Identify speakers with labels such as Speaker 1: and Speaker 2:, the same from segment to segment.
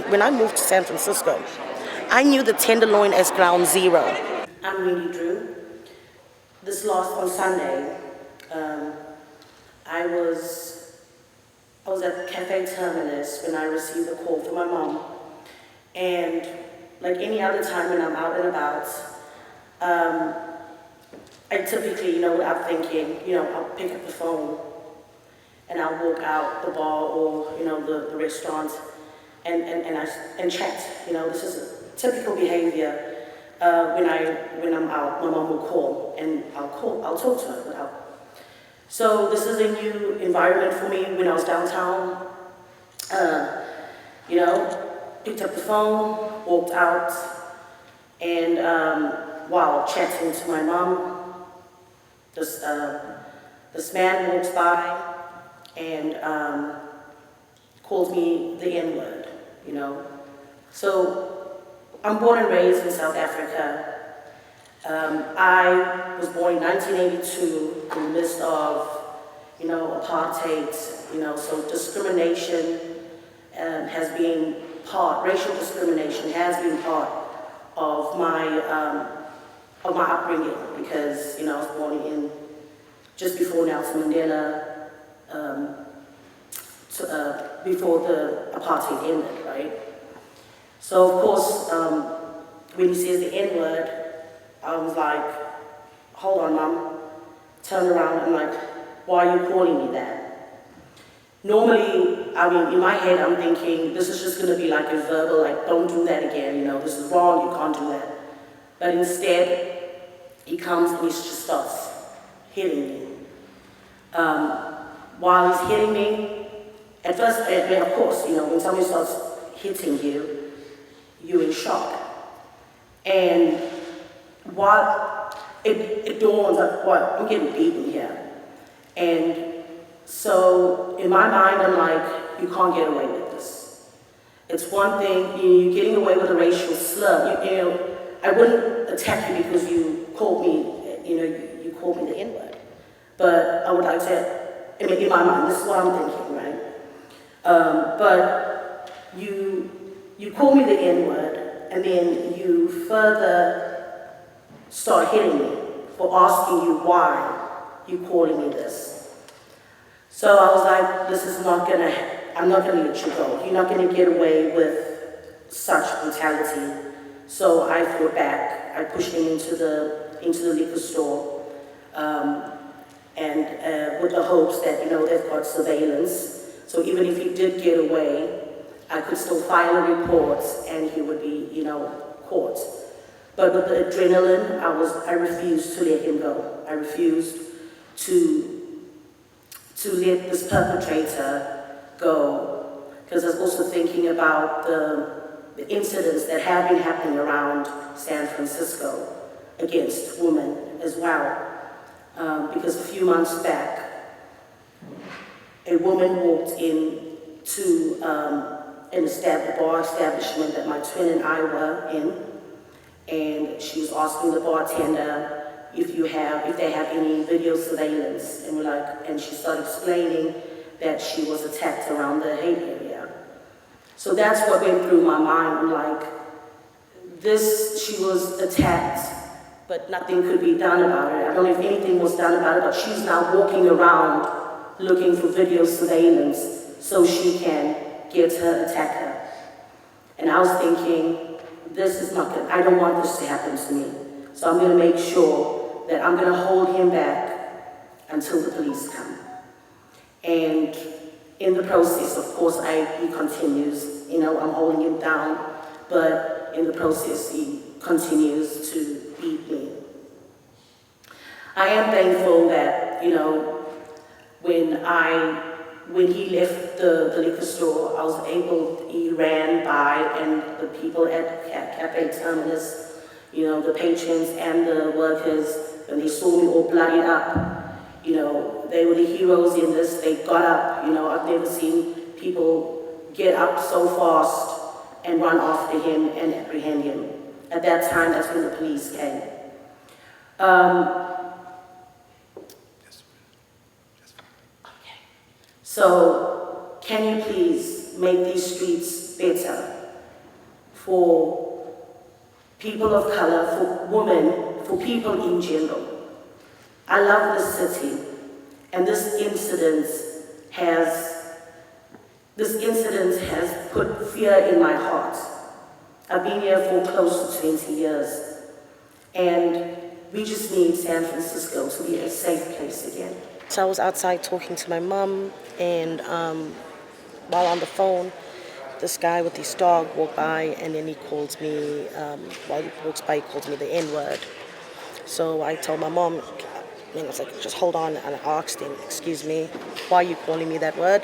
Speaker 1: when I moved to San Francisco, I knew the Tenderloin as ground zero. I'm Wendy Drew. On Sunday, I was at Cafe Terminus when I received a call from my mom. And like any other time when I'm out and about, I typically, without thinking, I'll pick up the phone and I'll walk out the bar or, the restaurant and chat. This is a typical behavior when I'm out. My mom will call and I'll talk to her. So this is a new environment for me. When I was downtown, picked up the phone, walked out, and while chatting to my mom, this man walks by and calls me the N-word, So I'm born and raised in South Africa. I was born in 1982 in the midst of, apartheid, so discrimination racial discrimination has been part of my upbringing because, I was born in just before Nelson Mandela, before the apartheid ended, right? So of course, when he says the N-word, I was like, hold on, Mom. Turn around and like, why are you calling me that? Normally, in my head, I'm thinking, this is just gonna be like a verbal, like, don't do that again, this is wrong, you can't do that. But instead, he comes and he just starts hitting me. While he's hitting me, at first, of course, when somebody starts hitting you, you're in shock. And while it dawns like, what, I'm getting beaten here. And so in my mind, I'm like, you can't get away with this. It's one thing, you're getting away with a racial slur. I wouldn't attack you because you called me, you called me the N-word. But I would like to, in my mind, this is what I'm thinking, right? But you call me the N-word, and then you further start hitting me for asking you why you're calling me this. So I was like, I'm not gonna let you go. You're not gonna get away with such brutality. So I fought back. I pushed him into the liquor store, and with the hopes that, they've got surveillance. So even if he did get away, I could still file a report and he would be, caught. But with the adrenaline, I refused to let him go. I refused to let this perpetrator go, because I was also thinking about the incidents that have been happening around San Francisco against women as well. Because a few months back, a woman walked into a bar establishment that my twin and I were in, and she was asking the bartender if they have any video surveillance, and she started explaining that she was attacked around the Hague area. So that's what went through my mind. I'm like, she was attacked, but nothing could be done about it. I don't know if anything was done about it, but she's now walking around looking for video surveillance so she can get her attacker. And I was thinking, I don't want this to happen to me. So I'm gonna make sure that I'm gonna hold him back until the police come. And in the process, of course, he continues, I'm holding him down, but in the process, he continues to beat me. I am thankful that, when he left the liquor store, he ran by, and the people at Cafe Terminus, the patrons and the workers, when they saw me all bloodied up, they were the heroes in this. They got up, I've never seen people get up so fast and run after him and apprehend him. At that time, that's when the police came. Okay. So, can you please make these streets better? for people of color, for women, for people in general. I love this city, and this incident has put fear in my heart. I've been here for close to 20 years, and we just need San Francisco to be a safe place again.
Speaker 2: So I was outside talking to my mom, and while on the phone, this guy with his dog walked by, and then he calls me, while he walks by, he calls me the N-word. So I told my mom, I was like, just hold on, and I asked him, excuse me, why are you calling me that word?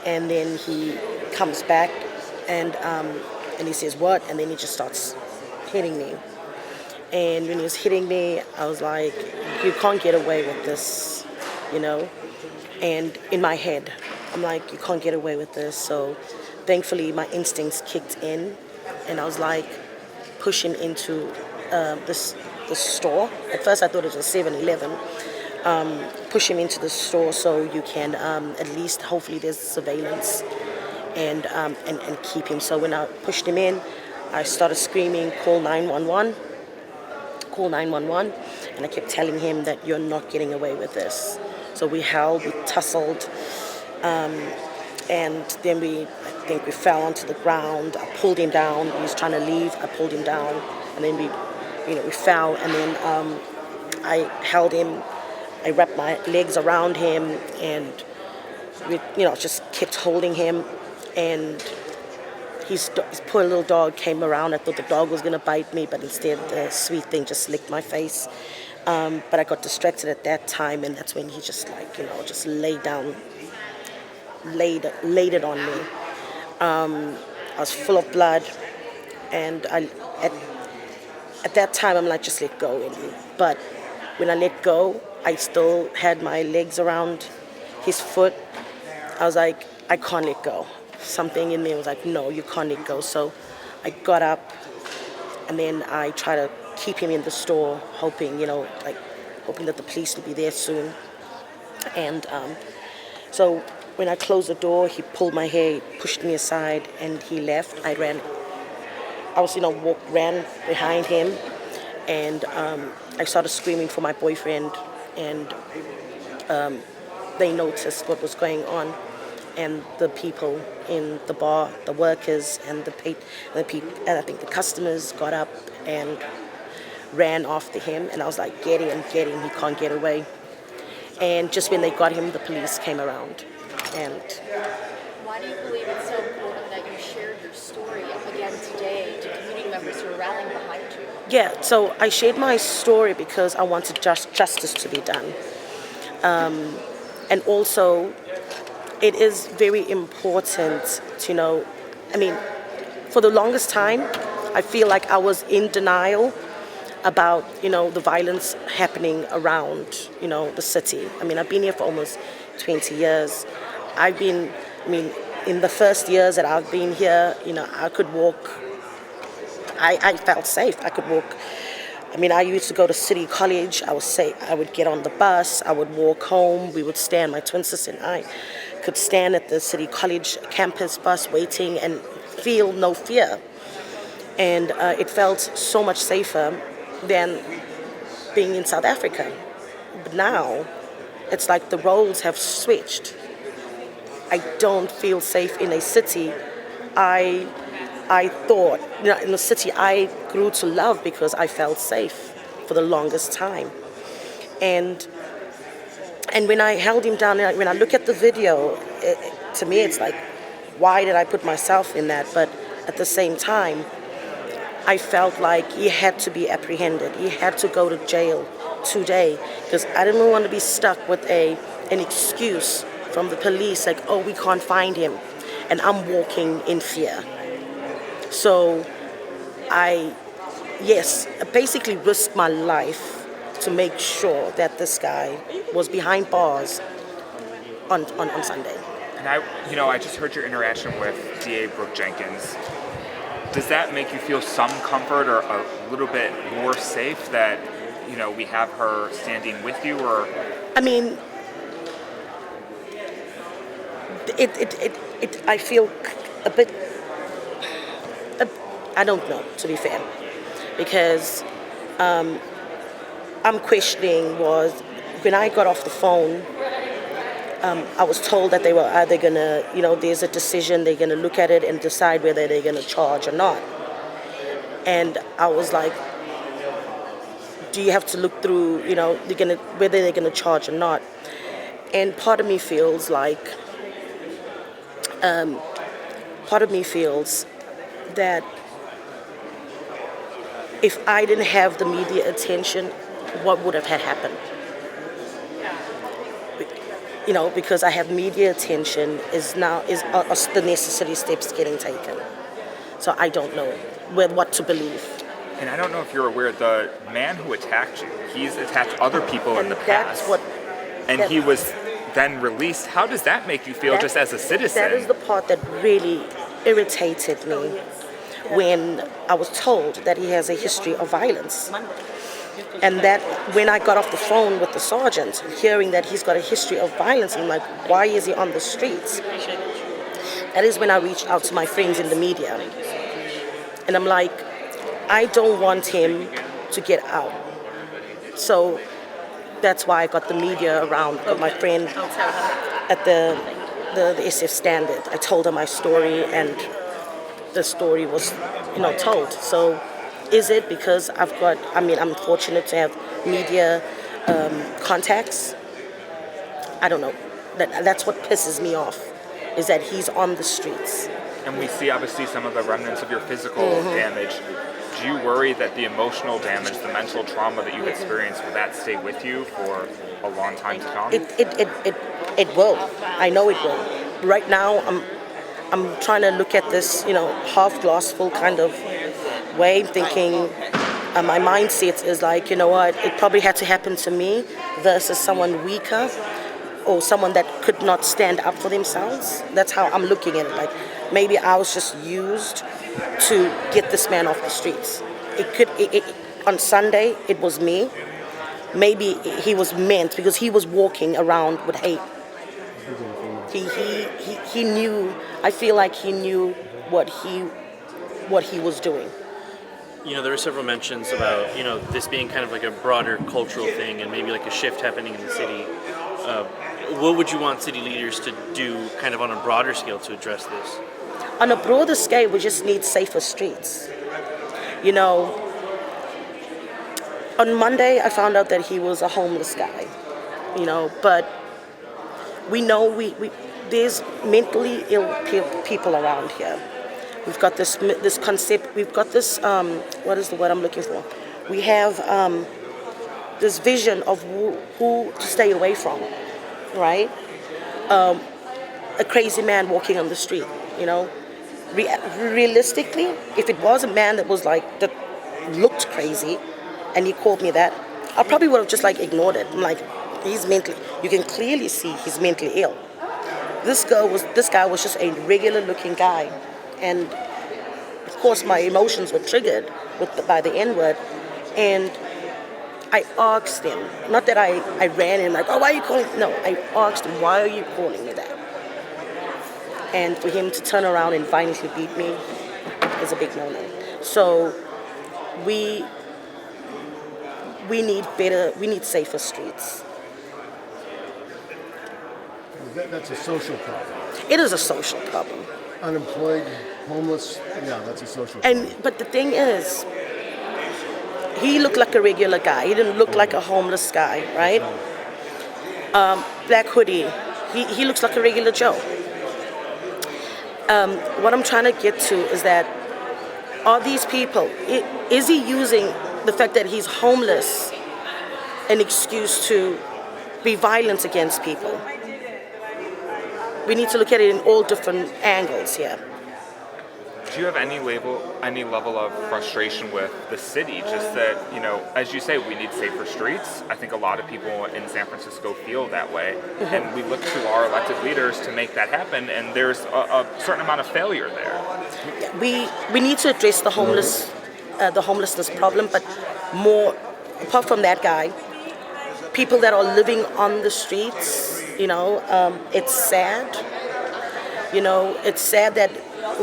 Speaker 2: And then he comes back, and he says, what? And then he just starts hitting me. And when he was hitting me, I was like, you can't get away with this, you know? And in my head, I'm like, you can't get away with this. So thankfully, my instincts kicked in, and I was like pushing into the store. At first, I thought it was a 7-Eleven. Push him into the store so you can at least, hopefully, there's surveillance and keep him. So when I pushed him in, I started screaming, call 911, and I kept telling him that you're not getting away with this. So we held, we tussled, and then I think we fell onto the ground. I pulled him down. He was trying to leave. I pulled him down, and then we fell, and then I held him. I wrapped my legs around him, and we, just kept holding him. And his poor little dog came around. I thought the dog was going to bite me, but instead the sweet thing just licked my face. But I got distracted at that time, and that's when he just just laid it on me. I was full of blood, and at that time I'm like, just let go, Wendy. But when I let go, I still had my legs around his foot. I was like, I can't let go. Something in me was like, no, you can't let go. So I got up, and then I tried to keep him in the store, hoping that the police would be there soon. And so when I closed the door, he pulled my hair, he pushed me aside, and he left. I ran behind him, and I started screaming for my boyfriend, and they noticed what was going on, and the people in the bar, the workers, and and I think the customers got up and ran after him, and I was like, get him, he can't get away. And just when they got him, the police came around. And
Speaker 3: why do you believe it's so important that you shared your story again today to community members who are rallying behind you?
Speaker 2: Yeah, so I shared my story because I wanted justice to be done. And also, it is very important to for the longest time, I feel like I was in denial about, the violence happening around, the city. I mean, I've been here for almost 20 years. In the first years that I've been here, I could walk. I felt safe. I could walk. I used to go to City College. I was safe. I would get on the bus. I would walk home. We would stand, my twin sister and I could stand at the City College campus bus waiting and feel no fear. And it felt so much safer than being in South Africa. But now, it's like the roles have switched. I don't feel safe in a city I thought, in the city I grew to love because I felt safe for the longest time. And when I held him down, when I look at the video, to me it's like, why did I put myself in that? But at the same time, I felt like he had to be apprehended. He had to go to jail today because I didn't want to be stuck with an excuse from the police like, oh, we can't find him, and I'm walking in fear. So I basically risked my life to make sure that this guy was behind bars on Sunday.
Speaker 4: And I just heard your interaction with DA Booke Jenkins. Does that make you feel some comfort or a little bit more safe that, we have her standing with you? Or I feel a bit
Speaker 2: I don't know, to be fair, because I'm questioning was when I got off the phone. I was told that they were either gonna, there's a decision, they're gonna look at it and decide whether they're gonna charge or not. And I was like, do you have to look through, whether they're gonna charge or not? And part of me feels that if I didn't have the media attention, what would have had happened? Because I have media attention are the necessary steps getting taken. So I don't know what to believe.
Speaker 4: And I don't know if you're aware, the man who attacked you, he's attacked other people in the past. He was then released. How does that make you feel just as a citizen?
Speaker 2: That is the part that really irritated me when I was told that he has a history of violence. And that when I got off the phone with the sergeant, hearing that he's got a history of violence, I'm like, why is he on the streets? That is when I reached out to my friends in the media. And I'm like, I don't want him to get out. So that's why I got the media around, got my friend at the SF Standard. I told her my story, and the story was, told. So is it because I'm fortunate to have media contacts? I don't know. That's what pisses me off, is that he's on the streets.
Speaker 4: And we see obviously some of the remnants of your physical damage. Do you worry that the emotional damage, the mental trauma that you've experienced, will that stay with you for a long time to come?
Speaker 2: It will. I know it will. Right now, I'm trying to look at this, half glass full kind of way, thinking my mindset is like, it probably had to happen to me versus someone weaker or someone that could not stand up for themselves. That's how I'm looking at it. Like, maybe I was just used to get this man off the streets. On Sunday, it was me. Maybe he was meant because he was walking around with hate. He knew. I feel like he knew what he was doing.
Speaker 5: There were several mentions about, this being kind of like a broader cultural thing and maybe like a shift happening in the city. What would you want city leaders to do kind of on a broader scale to address this?
Speaker 2: On a broader scale, we just need safer streets. On Monday, I found out that he was a homeless guy, but we know there's mentally ill people around here. We've got this concept, we've got this, what is the word I'm looking for? We have this vision of who to stay away from, right? A crazy man walking on the street, Realistically, if it was a man that looked crazy, and he called me that, I probably would have just ignored it. I'm like, you can clearly see he's mentally ill. This guy was just a regular looking guy. And of course my emotions were triggered by the N-word. And I asked him, not that I ran in why are you calling? No, I asked him, why are you calling me that? And for him to turn around and violently beat me is a big no-no. So we need safer streets.
Speaker 6: That's a social problem.
Speaker 2: It is a social problem.
Speaker 6: Unemployed, homeless, that's a social problem.
Speaker 2: But the thing is, he looked like a regular guy. He didn't look like a homeless guy, right? Black hoodie. He looks like a regular Joe. What I'm trying to get to is that, are these people, is he using the fact that he's homeless an excuse to be violent against people? We need to look at it in all different angles here.
Speaker 4: Do you have any level of frustration with the city? Just that, as you say, we need safer streets. I think a lot of people in San Francisco feel that way. Mm-hmm. And we look to our elected leaders to make that happen, and there's a certain amount of failure there.
Speaker 2: We need to address the homelessness problem, but more, apart from that guy, people that are living on the streets, it's sad. It's sad that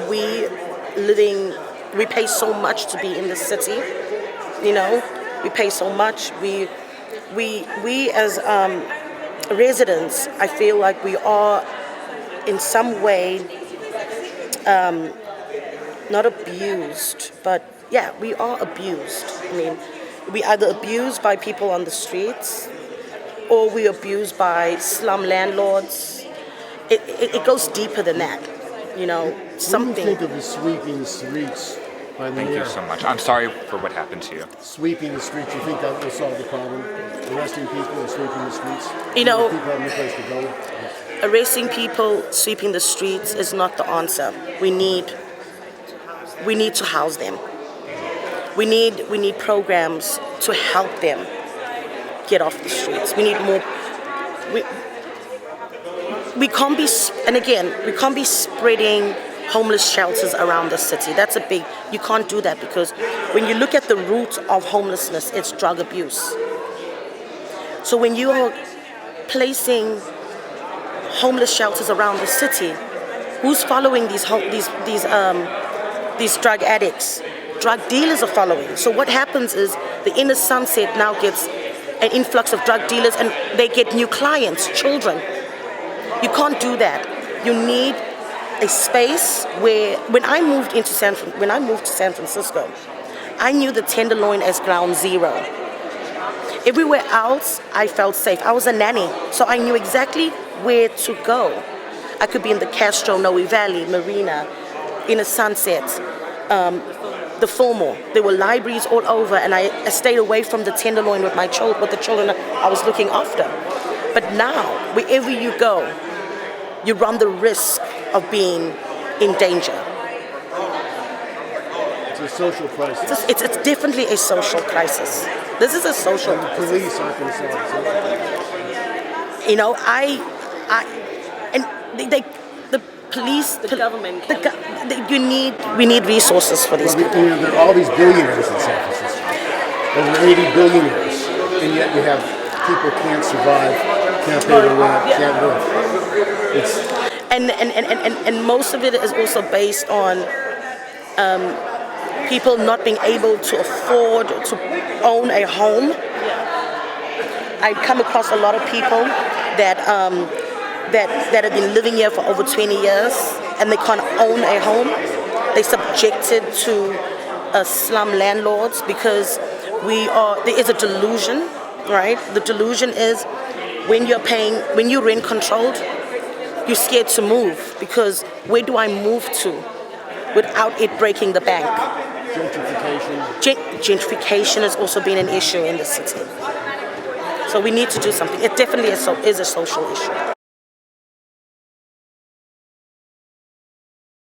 Speaker 2: we living we pay so much to be in the city. You know, we pay so much. We as residents, I feel like we are in some way not abused, but yeah, we are abused. I mean, we either abused by people on the streets, or we abused by slum landlords. It goes deeper than that, you know.
Speaker 6: What do you
Speaker 2: Something.
Speaker 6: think of the sweeping streets by the
Speaker 4: Thank
Speaker 6: mayor?
Speaker 4: you so much. I'm sorry for what happened to you.
Speaker 6: Sweeping the streets, you think that will solve the problem? Arresting people and sweeping the streets?
Speaker 2: You know-
Speaker 6: People have no place to go.
Speaker 2: Arresting people, sweeping the streets is not the answer. We need to house them. We need programs to help them get off the streets. We need more. We can't be, and again, we can't be spreading homeless shelters around the city. That's a big. You can't do that, because when you look at the root of homelessness, it's drug abuse. So when you are placing homeless shelters around the city, who's following these drug addicts? Drug dealers are following. So what happens is the inner Sunset now gets an influx of drug dealers, and they get new clients, children. You can't do that. You need a space where, when I moved to San Francisco, I knew the Tenderloin as ground zero. Everywhere else, I felt safe. I was a nanny, so I knew exactly where to go. I could be in the Castro, Noe Valley, Marina, in a Sunset, the Fillmore. There were libraries all over, and I stayed away from the Tenderloin with the children I was looking after. But now, wherever you go, you run the risk of being in danger.
Speaker 6: It's a social crisis.
Speaker 2: It's definitely a social crisis. This is a social
Speaker 6: And the
Speaker 2: crisis.
Speaker 6: police aren't going to solve the social crisis.
Speaker 2: You know, the police, the
Speaker 7: government
Speaker 2: we need resources for these
Speaker 6: Well,
Speaker 2: people.
Speaker 6: you know, there are all these billionaires in San Francisco. Over 80 billionaires. And yet you have people can't survive, can't pay the rent, can't live. It's
Speaker 2: And most of it is also based on people not being able to afford to own a home. I come across a lot of people that have been living here for over 20 years, and they can't own a home. They're subjected to slum landlords because there is a delusion, right? The delusion is when you're rent controlled, you're scared to move, because where do I move to without it breaking the bank?
Speaker 6: gentrification.
Speaker 2: Gentrification has also been an issue in the city. So we need to do something. It definitely is a social issue.